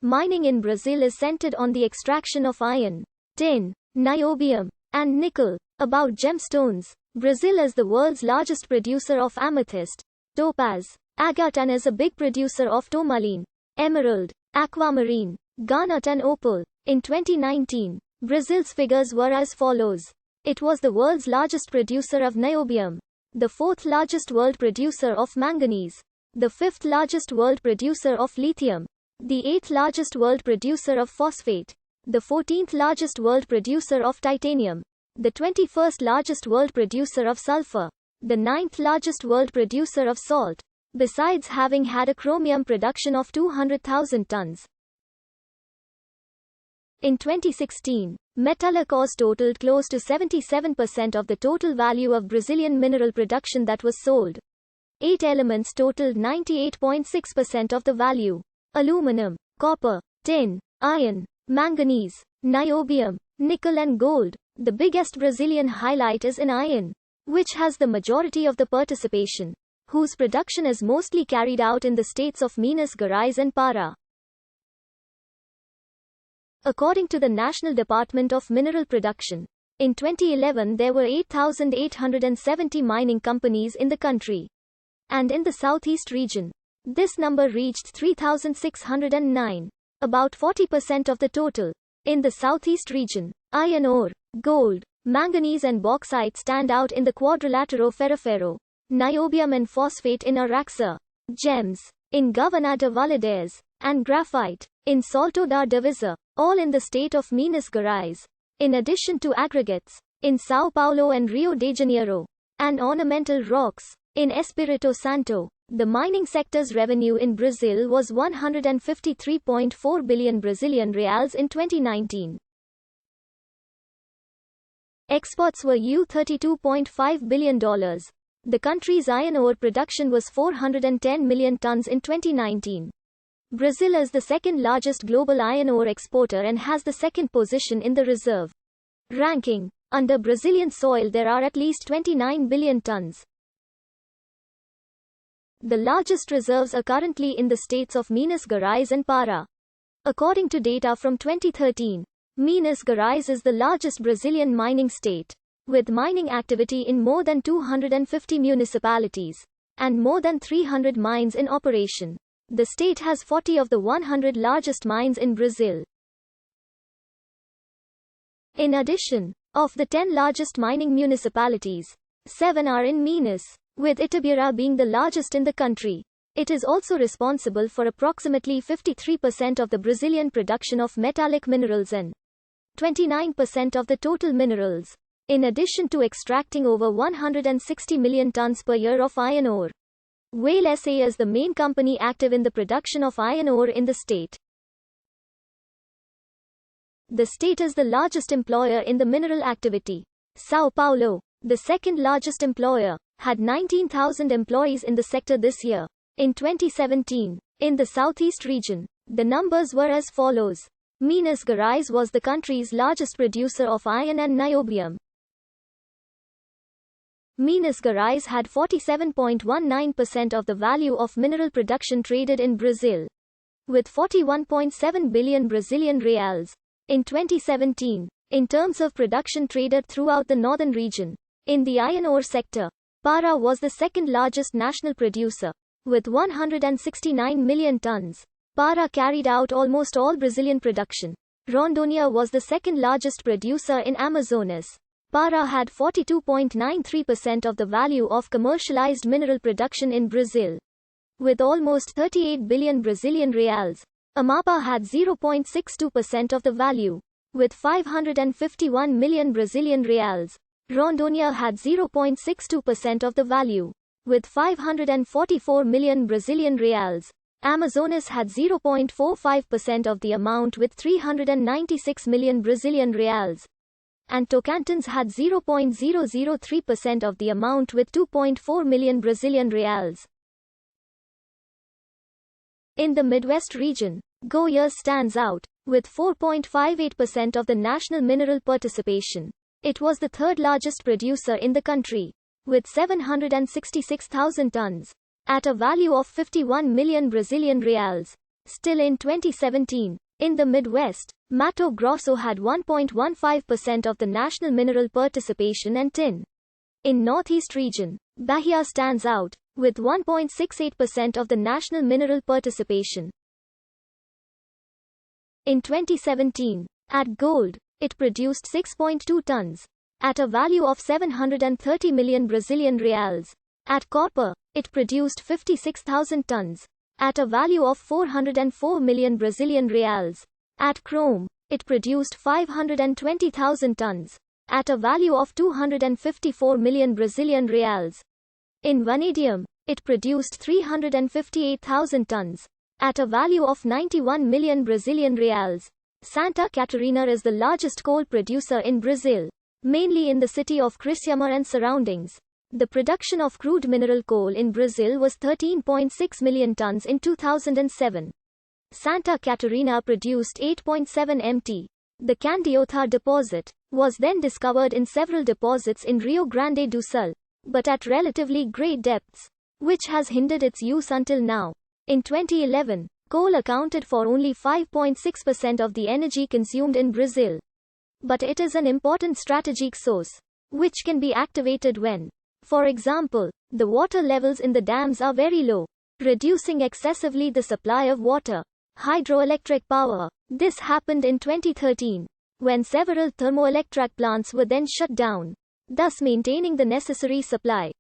Mining in Brazil is centered on the extraction of iron, tin, niobium, and nickel. About gemstones, Brazil is the world's largest producer of amethyst, topaz, agate and is a big producer of tourmaline, emerald, aquamarine, garnet and opal. In 2019, Brazil's figures were as follows. It was the world's largest producer of niobium, the fourth largest world producer of manganese, the fifth largest world producer of lithium, the eighth largest world producer of phosphate, the 14th largest world producer of titanium, the 21st largest world producer of sulfur, the 9th largest world producer of salt, besides having had a chromium production of 200,000 tons. In 2016, metallic ores totaled close to 77% of the total value of Brazilian mineral production that was sold. 8 elements totaled 98.6% of the value: aluminum, copper, tin, iron, manganese, niobium, nickel and gold. The biggest Brazilian highlight is in iron, which has the majority of the participation, whose production is mostly carried out in the states of Minas Gerais and Pará. According to the National Department of Mineral Production, in 2011 there were 8,870 mining companies in the country. And in the southeast region, this number reached 3,609, about 40% of the total. In the southeast region, iron ore, gold, manganese and bauxite stand out in the quadrilatero ferroferro, niobium and phosphate in Araxá, gems, in Governador Valadares, and graphite, in Salto da Divisa, all in the state of Minas Gerais, in addition to aggregates, in São Paulo and Rio de Janeiro, and ornamental rocks, in Espírito Santo. The mining sector's revenue in Brazil was 153.4 billion Brazilian reals in 2019. Exports were $32.5 billion. The country's iron ore production was 410 million tons in 2019. Brazil is the second largest global iron ore exporter and has the second position in the reserve ranking. Under Brazilian soil there are at least 29 billion tons. The largest reserves are currently in the states of Minas Gerais and Pará. According to data from 2013, Minas Gerais is the largest Brazilian mining state, with mining activity in more than 250 municipalities, and more than 300 mines in operation. The state has 40 of the 100 largest mines in Brazil. In addition, of the 10 largest mining municipalities, 7 are in Minas, with Itabira being the largest in the country. It is also responsible for approximately 53% of the Brazilian production of metallic minerals and 29% of the total minerals, in addition to extracting over 160 million tons per year of iron ore. Vale SA is the main company active in the production of iron ore in the state. The state is the largest employer in the mineral activity. São Paulo, the second largest employer, had 19,000 employees in the sector this year. In 2017, in the southeast region, the numbers were as follows. Minas Gerais was the country's largest producer of iron and niobium. Minas Gerais had 47.19% of the value of mineral production traded in Brazil, with 41.7 billion Brazilian reals. In 2017, in terms of production traded throughout the northern region, in the iron ore sector, Pará was the second largest national producer, with 169 million tons. Pará carried out almost all Brazilian production. Rondônia was the second largest producer in Amazonas. Pará had 42.93% of the value of commercialized mineral production in Brazil, with almost 38 billion Brazilian reals. Amapá had 0.62% of the value, with 551 million Brazilian reals. Rondônia had 0.62% of the value, with 544 million Brazilian reals. Amazonas had 0.45% of the amount with 396 million Brazilian reals. And Tocantins had 0.003% of the amount with 2.4 million Brazilian reals. In the Midwest region, Goiás stands out, with 4.58% of the national mineral participation. It was the third largest producer in the country, with 766,000 tons, at a value of 51 million Brazilian reals. Still in 2017, in the Midwest, Mato Grosso had 1.15% of the national mineral participation and tin. In Northeast region, Bahia stands out, with 1.68% of the national mineral participation. In 2017, at gold, it produced 6.2 tons, at a value of 730 million Brazilian reals. At copper, it produced 56,000 tons, at a value of 404 million Brazilian reals. At chrome, it produced 520,000 tons, at a value of 254 million Brazilian reals. In vanadium, it produced 358,000 tons, at a value of 91 million Brazilian reals. Santa Catarina is the largest coal producer in Brazil, mainly in the city of Criciúma and surroundings. The production of crude mineral coal in Brazil was 13.6 million tons in 2007. Santa Catarina produced 8.7 mt. The Candiota deposit was then discovered in several deposits in Rio Grande do Sul, but at relatively great depths, which has hindered its use until now. In 2011, coal accounted for only 5.6% of the energy consumed in Brazil. But it is an important strategic source, which can be activated when, for example, the water levels in the dams are very low, reducing excessively the supply of water. Hydroelectric power. This happened in 2013, when several thermoelectric plants were then shut down, thus maintaining the necessary supply.